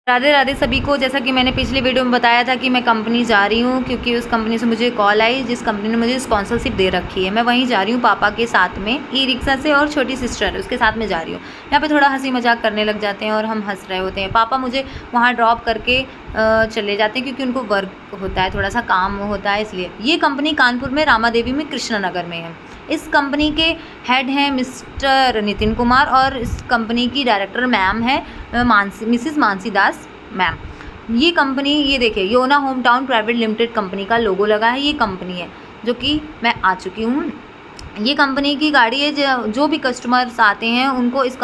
राधे राधे सभी को। जैसा कि मैंने पिछली वीडियो में बताया था कि मैं कंपनी जा रही हूँ, क्योंकि उस कंपनी से मुझे कॉल आई जिस कंपनी ने मुझे स्पॉन्सरशिप दे रखी है। मैं वहीं जा रही हूँ पापा के साथ में, ई रिक्शा से, और छोटी सिस्टर है उसके साथ में जा रही हूँ। यहाँ पे थोड़ा हंसी मजाक करने लग जाते हैं और हम हंस रहे होते हैं। पापा मुझे वहाँ ड्रॉप करके चले जाते हैं क्योंकि उनको वर्क होता है, थोड़ा सा काम होता है, इसलिए। ये कंपनी कानपुर में रामा देवी में कृष्णा नगर में है। इस कंपनी के हेड हैं मिस्टर नितिन कुमार, और इस कंपनी की डायरेक्टर मैम है मिसिस मानसी दास मैम। ये कंपनी, ये देखिए, योना home town private limited company का लोगो लगा है। ये कंपनी है जो कि मैं आ चुकी हूँ। ये कंपनी की गाड़ी है। जो भी कस्टमर्स आते हैं उनको इस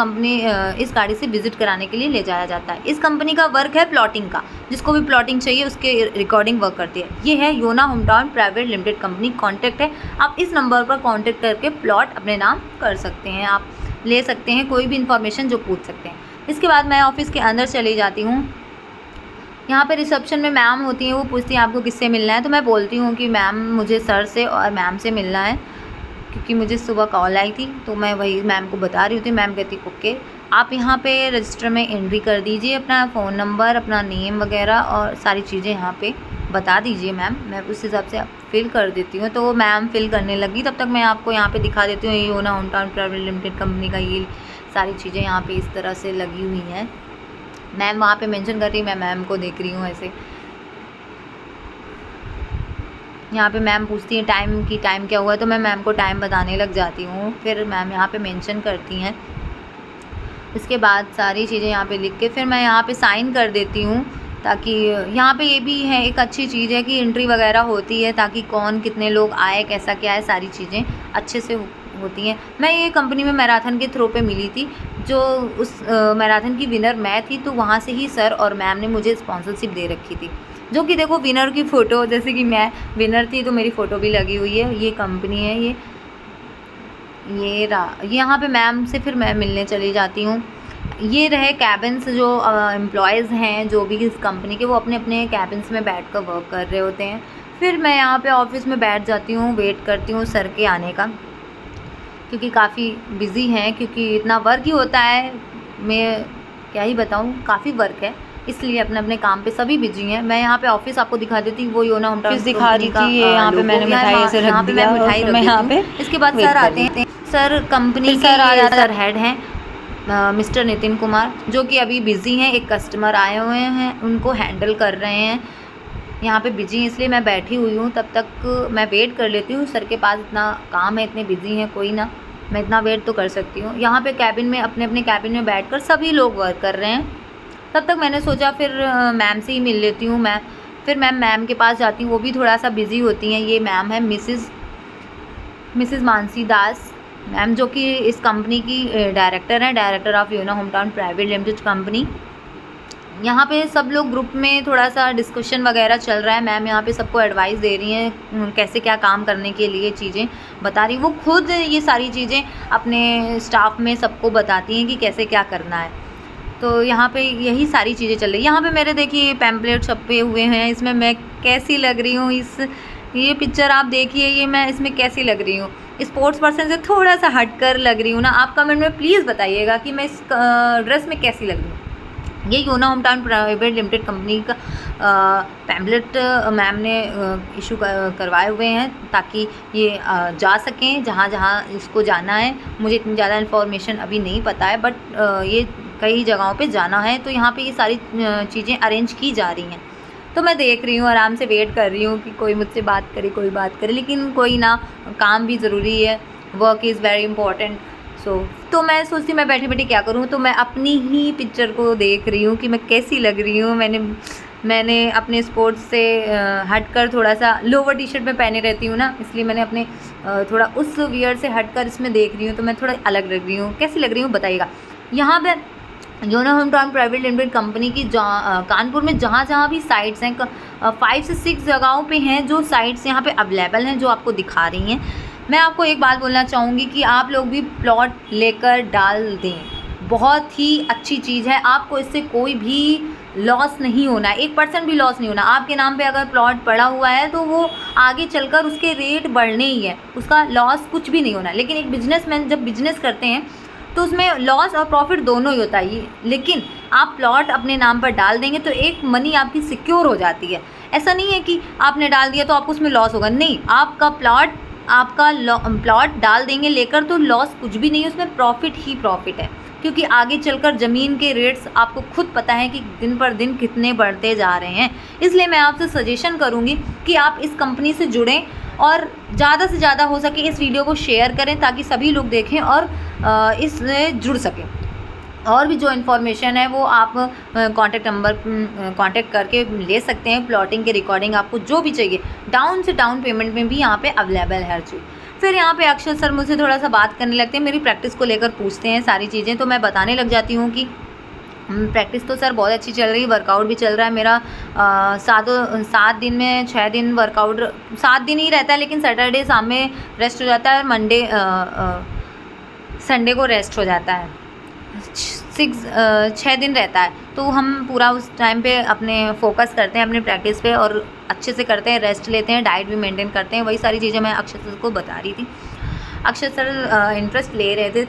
गाड़ी से विजिट कराने के लिए ले जाया जाता है। इस कंपनी का वर्क है प्लॉटिंग का। जिसको भी प्लॉटिंग चाहिए उसके रिकॉर्डिंग वर्क करती है। ये है योना home town private limited company. Contact है, आप इस नंबर पर कॉन्टैक्ट करके प्लॉट अपने नाम कर सकते हैं, आप ले सकते हैं, कोई भी इन्फॉर्मेशन जो पूछ सकते हैं। इसके बाद मैं ऑफिस के अंदर चली जाती हूँ। यहाँ पे रिसेप्शन में मैम होती हैं, वो पूछती हैं आपको किससे मिलना है। तो मैं बोलती हूँ कि मैम मुझे सर से और मैम से मिलना है, क्योंकि मुझे सुबह कॉल आई थी। तो मैं वही मैम को बता रही थी। मैम कहती ओके, आप यहाँ पे रजिस्टर में एंट्री कर दीजिए अपना फ़ोन नंबर, अपना नेम वगैरह और सारी चीज़ें यहाँ पे बता दीजिए मैम, मैं उस हिसाब से फिल कर देती हूँ। तो वो मैम फिल करने लगी। तब तक मैं आपको यहाँ पे दिखा देती हूँ, ये योना home town private limited company का ये सारी चीज़ें यहाँ पे इस तरह से लगी हुई हैं। मैम वहाँ पे मेंशन कर रही, मैं मैम को देख रही हूँ ऐसे। यहाँ पे मैम पूछती है टाइम क्या हुआ है, तो मैं मैम को टाइम बताने लग जाती हूँ। फिर मैम यहाँ पे मेंशन करती हैं। इसके बाद सारी चीज़ें यहाँ पे लिख के फिर मैं यहाँ पे साइन कर देती हूँ, ताकि यहाँ पे ये भी है, एक अच्छी चीज़ है कि एंट्री वगैरह होती है, ताकि कौन कितने लोग आए, कैसा क्या है, सारी चीज़ें अच्छे से होती हैं। मैं ये कंपनी में मैराथन के थ्रू पे मिली थी, जो उस मैराथन की विनर मैं थी। तो वहाँ से ही सर और मैम ने मुझे स्पॉन्सरशिप दे रखी थी, जो कि देखो विनर की फ़ोटो, जैसे कि मैं विनर थी तो मेरी फ़ोटो भी लगी हुई है। ये कंपनी है, ये यहाँ पे मैम से फिर मैं मिलने चली जाती हूँ। ये रहे कैबिन्स, जो एम्प्लॉयज़ हैं जो भी इस कंपनी के, वो अपने अपने कैबिन्स में बैठ कर वर्क कर रहे होते हैं। फिर मैं यहाँ पे ऑफिस में बैठ जाती हूँ, वेट करती हूँ सर के आने का, क्योंकि काफ़ी बिज़ी हैं, क्योंकि इतना वर्क ही होता है। मैं क्या ही बताऊँ, काफ़ी वर्क है, इसलिए अपने अपने काम पे सभी बिजी हैं। मैं यहाँ पे ऑफिस आपको दिखा देती हूँ, वो योना होम टाउन दिखा रही थी। ये यहाँ पे मैंने मिठाई ऐसे रख दिया, मिठाई रख यहाँ पे। इसके बाद सर आते हैं। सर कंपनी के सर हेड हैं मिस्टर नितिन कुमार, जो कि अभी बिज़ी हैं। एक कस्टमर आए हुए हैं, उनको हैंडल कर रहे हैं। यहाँ पे बिजी हैं, इसलिए मैं बैठी हुई हूँ। तब तक मैं वेट कर लेती हूँ। सर के पास इतना काम है, इतने बिजी हैं, कोई ना, मैं इतना वेट तो कर सकती हूँ। यहाँ पे कैबिन में, अपने अपने कैबिन में बैठकर सभी लोग वर्क कर रहे हैं। तब तक मैंने सोचा फिर मैम से ही मिल लेती हूँ। फिर मैम के पास जाती हूँ, वो भी थोड़ा सा बिज़ी होती हैं। ये मैम है मिसिस मानसी दास मैम, जो कि इस कंपनी की डायरेक्टर हैं, डायरेक्टर ऑफ योना home town private limited company. यहाँ पे सब लोग ग्रुप में थोड़ा सा डिस्कशन वगैरह चल रहा है। मैम यहाँ पे सबको एडवाइस दे रही हैं, कैसे क्या काम करने के लिए चीज़ें बता रही। वो खुद ये सारी चीज़ें अपने स्टाफ में सबको बताती हैं कि कैसे क्या करना है। तो यहाँ पे यही सारी चीज़ें चल रही है। यहाँ पे मेरे देखिए पैम्पलेट छपे हुए हैं, इसमें मैं कैसी लग रही हूँ, ये पिक्चर आप देखिए, ये मैं इसमें कैसी लग रही हूँ। स्पोर्ट्स पर्सन से थोड़ा सा हटकर लग रही हूँ ना। आप कमेंट में प्लीज़ बताइएगा कि मैं इस ड्रेस में कैसी लग रही हूँ। ये योना home town private limited company का पैम्पलेट मैम ने इशू करवाए हुए हैं, ताकि ये जा सकें जहाँ जहाँ इसको जाना है। मुझे इतनी ज़्यादा इन्फॉर्मेशन अभी नहीं पता है, बट ये कई जगहों पे जाना है, तो यहाँ पे ये सारी चीज़ें अरेंज की जा रही हैं। तो मैं देख रही हूँ, आराम से वेट कर रही हूँ कि कोई मुझसे बात करे, कोई बात करे, लेकिन कोई ना, काम भी ज़रूरी है, वर्क इज़ वेरी इंपॉर्टेंट। तो मैं सोचती मैं बैठी बैठी क्या करूँ। तो मैं अपनी ही पिक्चर को देख रही हूँ कि मैं कैसी लग रही हूँ। मैंने अपने स्पोर्ट्स से हटकर थोड़ा सा लोवर टी शर्ट में पहने रहती हूँ ना, इसलिए मैंने अपने थोड़ा उस वियर से हटकर इसमें देख रही हूँ। तो मैं थोड़ा अलग लग रही हूँ, कैसी लग रही हूँ बताइएगा। यहाँ पे योना home town private limited company की कानपुर में जहाँ भी साइट्स हैं, 5 से 6 जगहों पे हैं जो साइट्स यहाँ पे अवेलेबल हैं, जो आपको दिखा रही हैं। मैं आपको एक बात बोलना चाहूँगी कि आप लोग भी प्लॉट लेकर डाल दें, बहुत ही अच्छी चीज़ है। आपको इससे कोई भी लॉस नहीं होना है, 1% भी लॉस नहीं होना। आपके नाम पे अगर प्लॉट पड़ा हुआ है तो वो आगे चलकर उसके रेट बढ़ने ही है, उसका लॉस कुछ भी नहीं होना। लेकिन एक बिजनेसमैन जब बिजनेस करते हैं तो उसमें लॉस और प्रॉफिट दोनों ही होता है। लेकिन आप प्लॉट अपने नाम पर डाल देंगे तो एक मनी आपकी सिक्योर हो जाती है। ऐसा नहीं है कि आपने डाल दिया तो आपको उसमें लॉस होगा, नहीं, आपका प्लॉट डाल देंगे लेकर तो लॉस कुछ भी नहीं है, उसमें प्रॉफिट ही प्रॉफिट है। क्योंकि आगे चलकर ज़मीन के रेट्स आपको खुद पता है कि दिन पर दिन कितने बढ़ते जा रहे हैं। इसलिए मैं आपसे सजेशन करूँगी कि आप इस कंपनी से जुड़ें और ज़्यादा से ज़्यादा हो सके इस वीडियो को शेयर करें ताकि सभी लोग देखें और इससे जुड़ सकें। और भी जो इन्फॉर्मेशन है वो आप कॉन्टैक्ट नंबर कॉन्टैक्ट करके ले सकते हैं। प्लॉटिंग के रिकॉर्डिंग आपको जो भी चाहिए डाउन से डाउन पेमेंट में भी यहाँ पे अवेलेबल है हर चीज़। फिर यहाँ पे अक्षर सर मुझसे थोड़ा सा बात करने लगते हैं, मेरी प्रैक्टिस को लेकर पूछते हैं सारी चीज़ें, तो मैं बताने लग जाती हूँ कि प्रैक्टिस तो सर बहुत अच्छी चल रही है, वर्कआउट भी चल रहा है मेरा। 7 दिन में 6 दिन वर्कआउट, 7 दिन ही रहता है, लेकिन सैटरडे शाम में रेस्ट हो जाता है और मंडे संडे को रेस्ट हो जाता है। 6 दिन रहता है, तो हम पूरा उस टाइम पे अपने फोकस करते हैं अपने प्रैक्टिस पे और अच्छे से करते हैं, रेस्ट लेते हैं, डाइट भी मेंटेन करते हैं। वही सारी चीज़ें मैं अक्षर सर को बता रही थी। अक्षर सर इंटरेस्ट ले रहे थे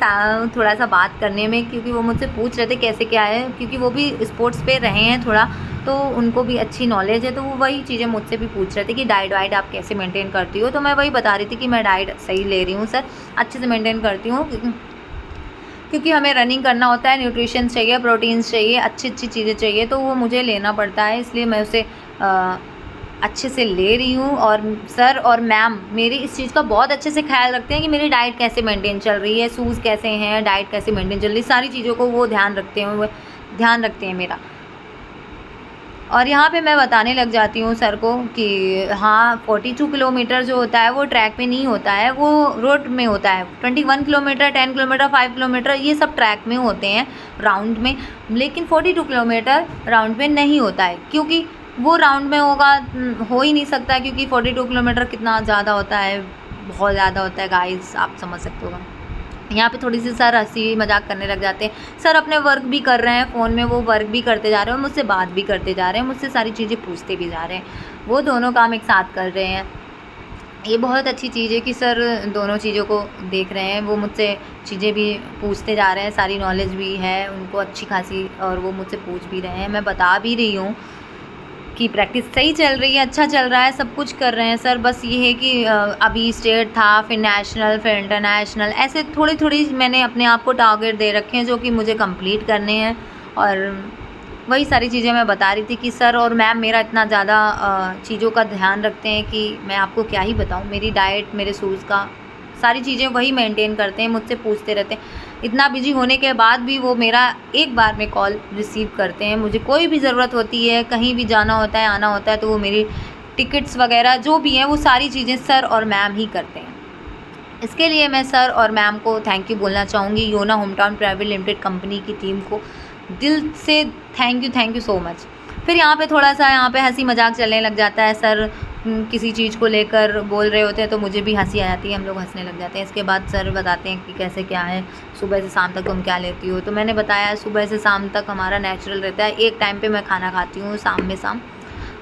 थोड़ा सा बात करने में, क्योंकि वो मुझसे पूछ रहे थे कैसे क्या है, क्योंकि वो भी स्पोर्ट्स पे रहे हैं थोड़ा, तो उनको भी अच्छी नॉलेज है। तो वो वही चीज़ें मुझसे भी पूछ रहे थे कि डाइट वाइट आप कैसे मेंटेन करती हो। तो मैं वही बता रही थी कि मैं डाइट सही ले रही हूँ सर, अच्छे से मेंटेन करती हूँ, क्योंकि हमें रनिंग करना होता है, न्यूट्रिशन चाहिए, प्रोटीन्स चाहिए, अच्छी अच्छी चीज़ें चाहिए, तो वो मुझे लेना पड़ता है, इसलिए मैं उसे अच्छे से ले रही हूँ। और सर और मैम मेरी इस चीज़ का बहुत अच्छे से ख्याल रखते हैं कि मेरी डाइट कैसे मेंटेन चल रही है, शूज़ कैसे हैं, डाइट कैसे मेंटेन चल रही है, सारी चीज़ों को वो ध्यान रखते हैं मेरा। और यहाँ पे मैं बताने लग जाती हूँ सर को कि हाँ 42 किलोमीटर जो होता है वो ट्रैक पे नहीं होता है, वो रोड में होता है। 21 किलोमीटर, 10 किलोमीटर, 5 किलोमीटर ये सब ट्रैक में होते हैं राउंड में, लेकिन 42 किलोमीटर राउंड में नहीं होता है, क्योंकि वो राउंड में हो ही नहीं सकता, क्योंकि 42 किलोमीटर कितना ज़्यादा होता है, बहुत ज़्यादा होता है गाइस, आप समझ सकते हो। यहाँ पे थोड़ी सी सर हंसी मजाक करने लग जाते हैं। सर अपने वर्क भी कर रहे हैं फ़ोन में, वो वर्क भी करते जा रहे हैं, मुझसे बात भी करते जा रहे हैं, मुझसे सारी चीज़ें पूछते भी जा रहे हैं, वो दोनों काम एक साथ कर रहे हैं। ये बहुत अच्छी चीज़ है कि सर दोनों चीज़ों को देख रहे हैं, वो मुझसे चीज़ें भी पूछते जा रहे हैं, सारी नॉलेज भी है उनको अच्छी खासी, और वो मुझसे पूछ भी रहे हैं। मैं बता भी रही हूँ कि प्रैक्टिस सही चल रही है, अच्छा चल रहा है, सब कुछ कर रहे हैं सर। बस ये है कि अभी स्टेट था, फिर नेशनल, फिर इंटरनेशनल, ऐसे थोड़ी थोड़ी मैंने अपने आप को टारगेट दे रखे हैं जो कि मुझे कंप्लीट करने हैं। और वही सारी चीज़ें मैं बता रही थी कि सर और मैम मेरा इतना ज़्यादा चीज़ों का ध्यान रखते हैं कि मैं आपको क्या ही बताऊँ। मेरी डाइट, मेरे शूज़ का सारी चीज़ें वही मेंटेन करते हैं, मुझसे पूछते रहते हैं। इतना बिजी होने के बाद भी वो मेरा एक बार में कॉल रिसीव करते हैं। मुझे कोई भी ज़रूरत होती है, कहीं भी जाना होता है, आना होता है, तो वो मेरी टिकट्स वगैरह जो भी हैं वो सारी चीज़ें सर और मैम ही करते हैं। इसके लिए मैं सर और मैम को थैंक यू बोलना चाहूँगी, योना home town private limited company की टीम को दिल से थैंक यू सो मच। फिर यहाँ पे थोड़ा सा हंसी मजाक चलने लग जाता है। सर किसी चीज़ को लेकर बोल रहे होते हैं तो मुझे भी हंसी आ जाती है, हम लोग हंसने लग जाते हैं। इसके बाद सर बताते हैं कि कैसे क्या है, सुबह से शाम तक तुम क्या लेती हो। तो मैंने बताया सुबह से शाम तक हमारा नेचुरल रहता है, एक टाइम पे मैं खाना खाती हूँ शाम में शाम,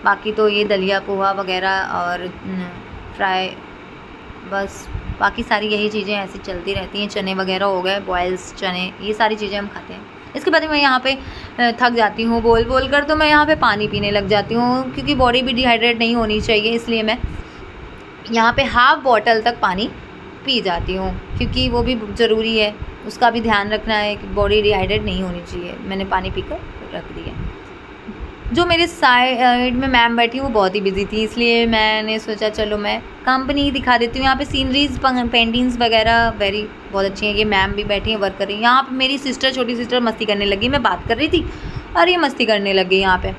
बाकी तो ये दलिया पोहा वगैरह और फ्राई, बस बाकी सारी यही चीज़ें ऐसी चलती रहती हैं। चने वगैरह हो गए, बॉयल्स चने, ये सारी चीज़ें हम खाते हैं। इसके बाद मैं यहाँ पे थक जाती हूँ बोल बोल कर, तो मैं यहाँ पे पानी पीने लग जाती हूँ, क्योंकि बॉडी भी डिहाइड्रेट नहीं होनी चाहिए, इसलिए मैं यहाँ पे हाफ़ बॉटल तक पानी पी जाती हूँ, क्योंकि वो भी ज़रूरी है, उसका भी ध्यान रखना है कि बॉडी डिहाइड्रेट नहीं होनी चाहिए। मैंने पानी पीकर रख दिया। जो मेरे साइड में मैम बैठी वो बहुत ही बिजी थी, इसलिए मैंने सोचा चलो मैं कंपनी दिखा देती हूँ। यहाँ पे सीनरीज, पेंटिंग्स वगैरह बहुत अच्छी हैं। ये मैम भी बैठी हैं, वर्क कर रही हैं। यहाँ पे मेरी सिस्टर, छोटी सिस्टर मस्ती करने लगी, मैं बात कर रही थी और ये मस्ती करने लग गई यहाँ पे।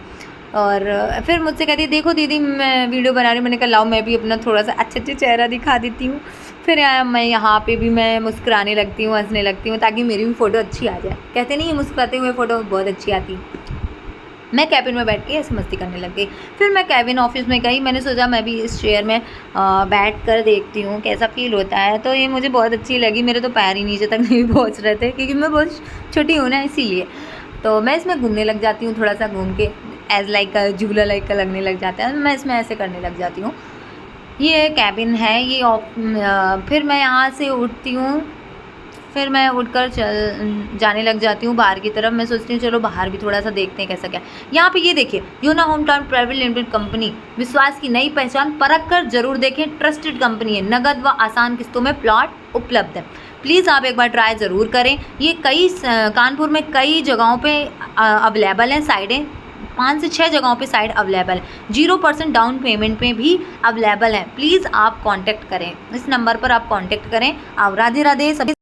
और फिर मुझसे कहती देखो दीदी मैं वीडियो बना रही हूँ। मैंने कहा लाओ मैं भी अपना थोड़ा सा अच्छा चेहरा दिखा देती हूँ। फिर मैं यहाँ पे भी मैं मुस्कुराने लगती हूँ, हंसने लगती हूँ, ताकि मेरी भी फ़ोटो अच्छी आ जाए। कहते नहीं मुस्कुराते हुए फ़ोटो बहुत अच्छी आती। मैं कैबिन में बैठ के ऐसे मस्ती करने लग गई। फिर मैं कैबिन ऑफिस में गई, मैंने सोचा मैं भी इस चेयर में बैठ कर देखती हूँ कैसा फील होता है। तो ये मुझे बहुत अच्छी लगी, मेरे तो पैर ही नीचे तक नहीं पहुँच रहे थे, क्योंकि मैं बहुत छोटी हूँ ना, इसीलिए। तो मैं इसमें घूमने लग जाती हूँ, थोड़ा सा घूम के एज लाइक का झूला लाइक का लगने लग जाता है, मैं इसमें ऐसे करने लग जाती हूँ। ये कैबिन है ये। फिर मैं यहाँ से उठती हूँ, फिर मैं उठकर जाने लग जाती हूँ बाहर की तरफ। मैं सोचती हूँ चलो बाहर भी थोड़ा सा देखते हैं कैसा क्या। यहाँ पे ये देखिए, योना home town private limited company, विश्वास की नई पहचान, परख कर जरूर देखें, ट्रस्टेड कंपनी है, नगद व आसान किस्तों में प्लॉट उपलब्ध है। प्लीज़ आप एक बार ट्राई ज़रूर करें। ये कानपुर में कई जगहों पे अवेलेबल हैं साइडें, 5 से 6 जगहों पे साइड अवेलेबल है। 0% डाउन पेमेंट पे भी अवेलेबल है। प्लीज़ आप कांटेक्ट करें, इस नंबर पर आप कांटेक्ट करें। आप राधे राधे सभी।